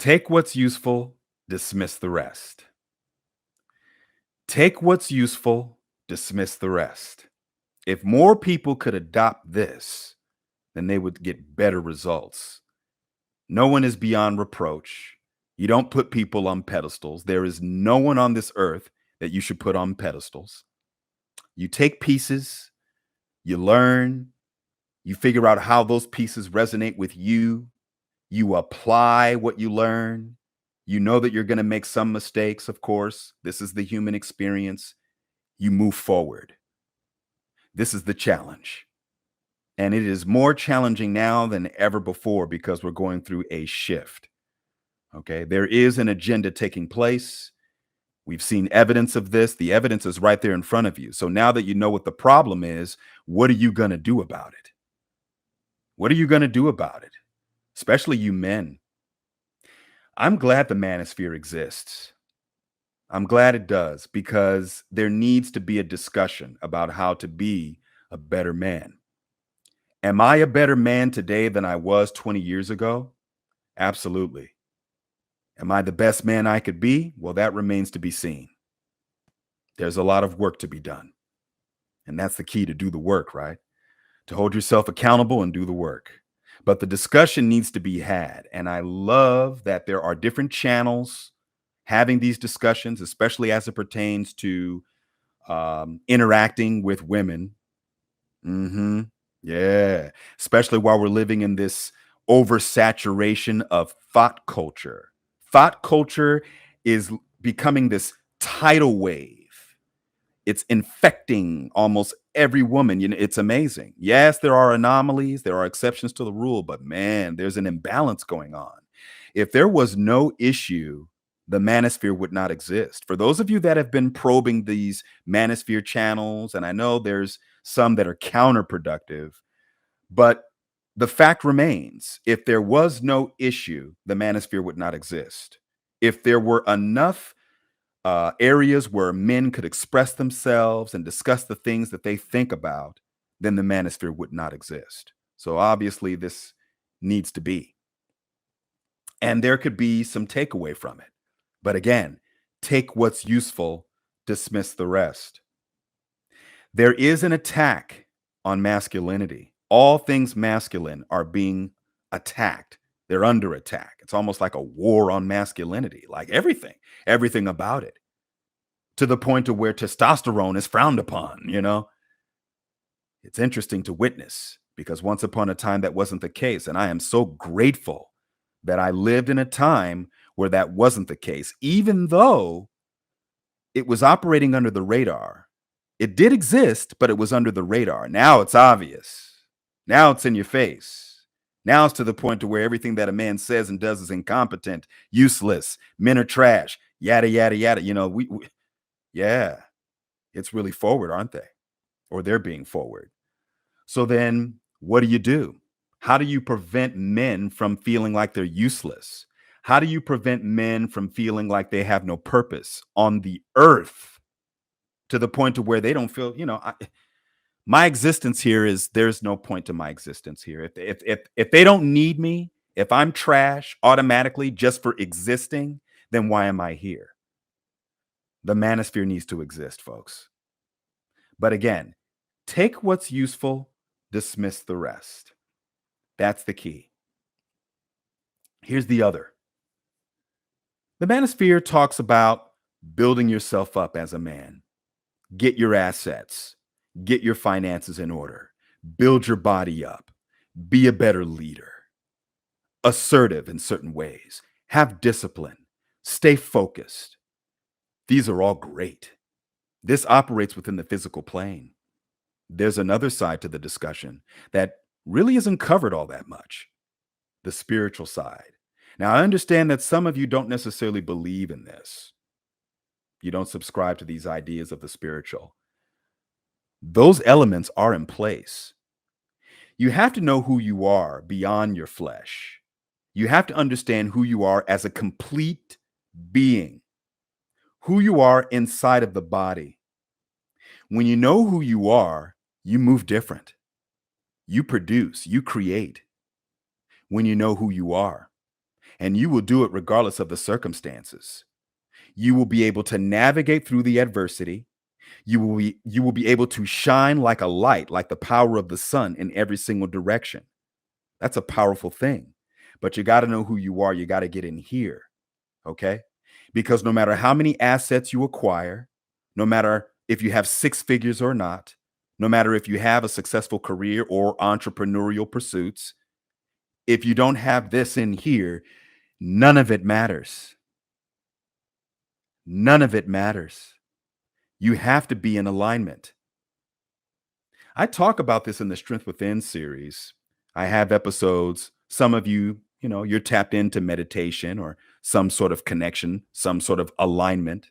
Take what's useful, dismiss the rest. Take what's useful, dismiss the rest. If more people could adopt this, then they would get better results. No one is beyond reproach. You don't put people on pedestals. There is no one on this earth that you should put on pedestals. You take pieces, you learn, you figure out how those pieces resonate with you. You apply what you learn. You know that you're going to make some mistakes, of course. This is the human experience. You move forward. This is the challenge. And it is more challenging now than ever before because we're going through a shift. Okay, there is an agenda taking place. We've seen evidence of this. The evidence is right there in front of you. So now that you know what the problem is, what are you going to do about it? What are you going to do about it? Especially you men. I'm glad the manosphere exists. I'm glad it does because there needs to be a discussion about how to be a better man. Am I a better man today than I was 20 years ago? Absolutely. Am I the best man I could be? Well, that remains to be seen. There's a lot of work to be done. And that's the key to do the work, right? To hold yourself accountable and do the work. But the discussion needs to be had. And I love that there are different channels having these discussions, especially as it pertains to interacting with women. Yeah. Especially while we're living in this oversaturation of thought culture. Thought culture is becoming this tidal wave. It's infecting almost every woman. You know, it's amazing. Yes, there are anomalies, there are exceptions to the rule, but man, there's an imbalance going on. If there was no issue, the manosphere would not exist. For those of you that have been probing these manosphere channels, and I know there's some that are counterproductive, but the fact remains, if there was no issue, the manosphere would not exist. If there were enough areas where men could express themselves and discuss the things that they think about, then the manosphere would not exist. So obviously this needs to be. And there could be some takeaway from it. But again, take what's useful, dismiss the rest. There is an attack on masculinity. All things masculine are being attacked. They're under attack. It's almost like a war on masculinity, like everything about it, to the point to where testosterone is frowned upon, you know? It's interesting to witness because once upon a time that wasn't the case. And I am so grateful that I lived in a time where that wasn't the case, even though it was operating under the radar. It did exist, but it was under the radar. Now it's obvious. Now it's in your face. Now it's to the point to where everything that a man says and does is incompetent, useless. Men are trash, yada, yada, yada. You know, yeah, it's really forward, aren't they? Or they're being forward. So then what do? How do you prevent men from feeling like they're useless? How do you prevent men from feeling like they have no purpose on the earth to the point to where they don't feel, you know, my existence here is there's no point to my existence here. If they don't need me, if I'm trash automatically just for existing, then why am I here? The manosphere needs to exist, folks. But again, take what's useful, dismiss the rest. That's the key. Here's the other. The manosphere talks about building yourself up as a man. Get your assets, get your finances in order, build your body up, be a better leader, assertive in certain ways, have discipline, stay focused. These are all great. This operates within the physical plane. There's another side to the discussion that really isn't covered all that much, the spiritual side. Now, I understand that some of you don't necessarily believe in this. You don't subscribe to these ideas of the spiritual. Those elements are in place. You have to know who you are beyond your flesh. You have to understand who you are as a complete being, who you are inside of the body. When you know who you are, you move different. You produce, you create when you know who you are. and you will do it regardless of the circumstances. You will be able to navigate through the adversity. You will be able to shine like a light, like the power of the sun in every single direction. That's a powerful thing. But you got to know who you are. You got to get in here, okay? Because no matter how many assets you acquire, no matter if you have six figures or not, no matter if you have a successful career or entrepreneurial pursuits, if you don't have this in here, none of it matters. None of it matters. You have to be in alignment. I talk about this in the Strength Within series. I have episodes. Some of you, you're tapped into meditation or some sort of connection, some sort of alignment.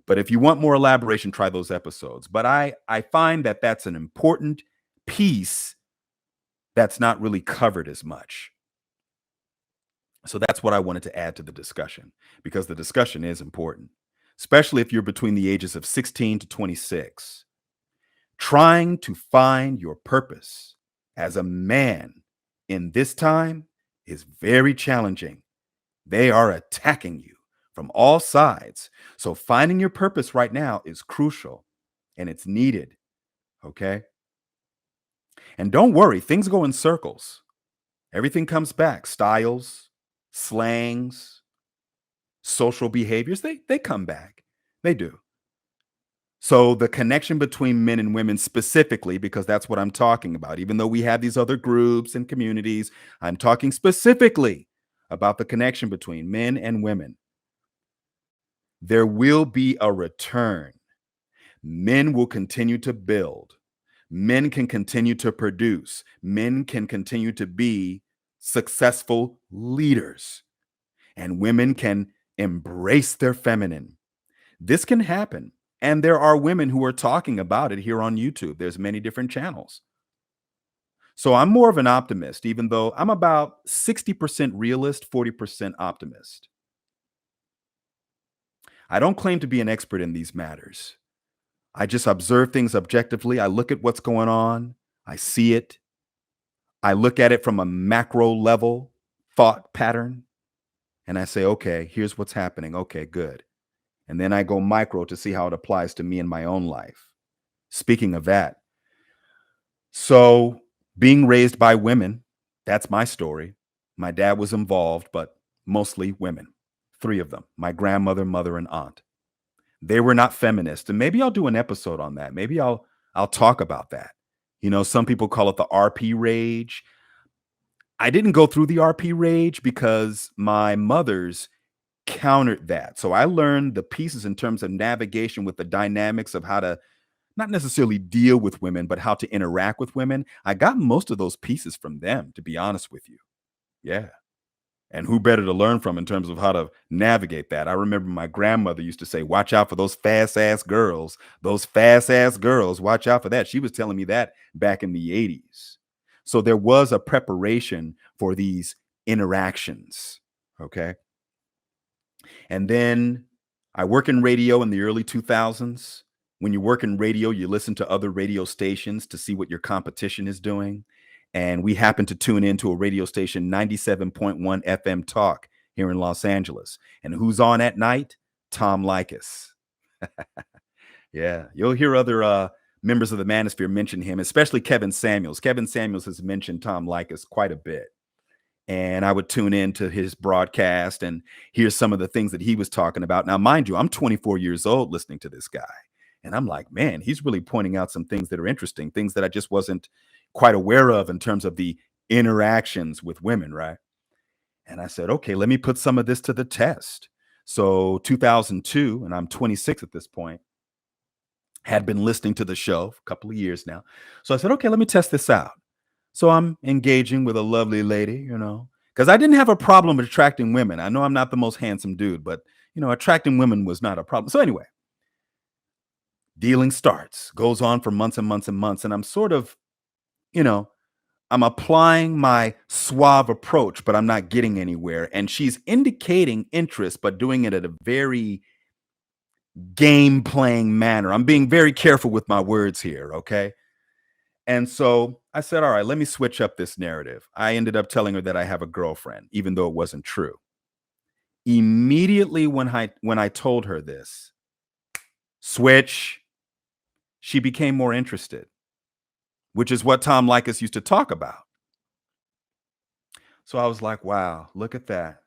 But if you want more elaboration, try those episodes. But I find that that's an important piece that's not really covered as much. So that's what I wanted to add to the discussion, because the discussion is important, especially if you're between the ages of 16 to 26. Trying to find your purpose as a man in this time is very challenging. They are attacking you from all sides. So finding your purpose right now is crucial and it's needed. Okay. And don't worry, things go in circles. Everything comes back. Styles, slangs, social behaviors, they come back. They do. So the connection between men and women specifically, because that's what I'm talking about, even though we have these other groups and communities, I'm talking specifically about the connection between men and women. There will be a return. Men will continue to build. Men can continue to produce. Men can continue to be successful leaders. And women can embrace their feminine. This can happen. And there are women who are talking about it here on YouTube. There's many different channels. So I'm more of an optimist, even though I'm about 60% realist, 40% optimist. I don't claim to be an expert in these matters. I just observe things objectively. I look at what's going on. I see it. I look at it from a macro level thought pattern. And I say, okay, here's what's happening. Okay, good. And then I go micro to see how it applies to me in my own life. Speaking of that, so being raised by women, that's my story. My dad was involved, but mostly women, 3 of them, my grandmother, mother, and aunt. They were not feminist. And maybe I'll do an episode on that. Maybe I'll talk about that. Some people call it the RP rage. I didn't go through the RP rage because my mother's countered that. So I learned the pieces in terms of navigation with the dynamics of how to not necessarily deal with women, but how to interact with women. I got most of those pieces from them, to be honest with you. Yeah. And who better to learn from in terms of how to navigate that? I remember my grandmother used to say, watch out for those fast ass girls. Those fast ass girls, watch out for that. She was telling me that back in the 80s. So there was a preparation for these interactions. Okay. And then I work in radio in the early 2000s. When you work in radio, you listen to other radio stations to see what your competition is doing. And we happened to tune into a radio station, 97.1 FM Talk here in Los Angeles. And who's on at night? Tom Likas. Yeah, you'll hear other members of the Manosphere mention him, especially Kevin Samuels. Kevin Samuels has mentioned Tom Likas quite a bit. And I would tune into his broadcast and hear some of the things that he was talking about. Now, mind you, I'm 24 years old listening to this guy. And I'm like, man, he's really pointing out some things that are interesting, things that I just wasn't quite aware of in terms of the interactions with women, right? And I said, okay, let me put some of this to the test. So 2002, and I'm 26 at this point, had been listening to the show for a couple of years now. So I said, okay, let me test this out. So I'm engaging with a lovely lady, because I didn't have a problem with attracting women. I know I'm not the most handsome dude, but, attracting women was not a problem. So anyway, dealing starts, goes on for months and months and months. And I'm sort of, I'm applying my suave approach, but I'm not getting anywhere. And she's indicating interest, but doing it at a very game playing manner. I'm being very careful with my words here. Okay. And so I said, all right, let me switch up this narrative. I ended up telling her that I have a girlfriend, even though it wasn't true. Immediately when I told her this, switch, she became more interested, which is what Tom Likas used to talk about. So I was like, wow, look at that.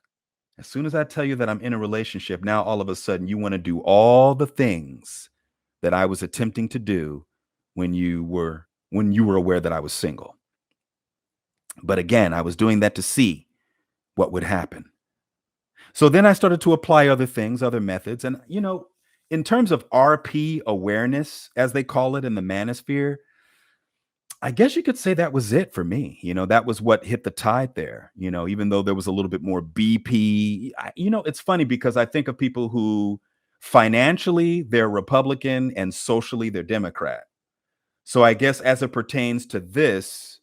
As soon as I tell you that I'm in a relationship, now all of a sudden you want to do all the things that I was attempting to do when you were aware that I was single. But again, I was doing that to see what would happen. So then I started to apply other things, other methods. And, in terms of RP awareness, as they call it in the manosphere, I guess you could say that was it for me. That was what hit the tide there, even though there was a little bit more BP. It's funny because I think of people who financially they're Republican and socially they're Democrat. So I guess as it pertains to this,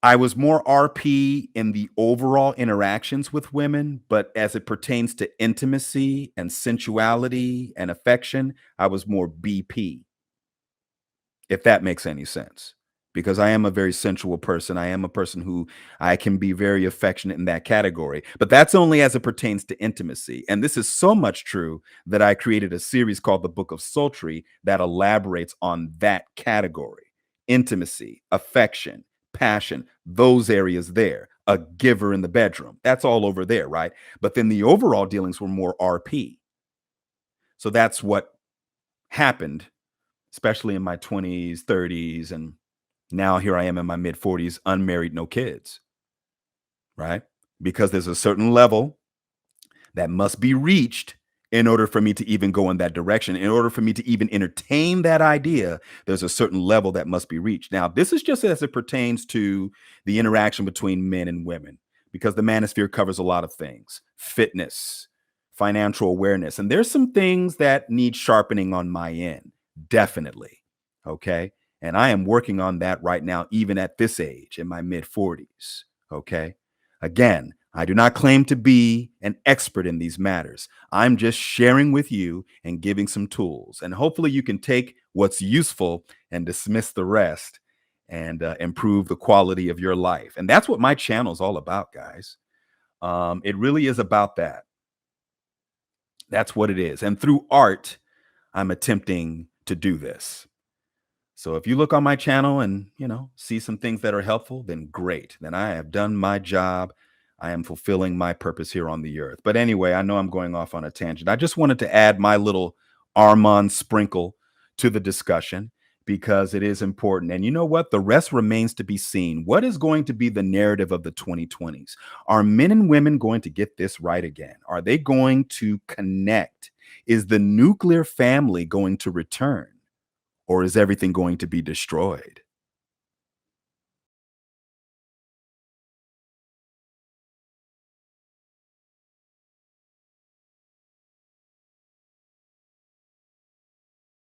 I was more RP in the overall interactions with women, but as it pertains to intimacy and sensuality and affection, I was more BP, if that makes any sense. Because I am a very sensual person. I am a person who I can be very affectionate in that category, but that's only as it pertains to intimacy. And this is so much true that I created a series called The Book of Sultry that elaborates on that category: intimacy, affection, passion, those areas there, a giver in the bedroom. That's all over there, right? But then the overall dealings were more RP. So that's what happened, especially in my 20s, 30s, and now here I am in my mid 40s, unmarried, no kids, right? Because there's a certain level that must be reached in order for me to even go in that direction. In order for me to even entertain that idea, there's a certain level that must be reached. Now, this is just as it pertains to the interaction between men and women, because the manosphere covers a lot of things: fitness, financial awareness. And there's some things that need sharpening on my end, definitely. Okay. And I am working on that right now, even at this age in my mid 40s. Okay. Again, I do not claim to be an expert in these matters. I'm just sharing with you and giving some tools. And hopefully you can take what's useful and dismiss the rest and improve the quality of your life. And that's what my channel is all about, guys. It really is about that. That's what it is. And through art, I'm attempting to do this. So if you look on my channel and, see some things that are helpful, then great. Then I have done my job. I am fulfilling my purpose here on the earth. But anyway, I know I'm going off on a tangent. I just wanted to add my little Armond sprinkle to the discussion because it is important. And you know what? The rest remains to be seen. What is going to be the narrative of the 2020s? Are men and women going to get this right again? Are they going to connect? Is the nuclear family going to return? Or is everything going to be destroyed?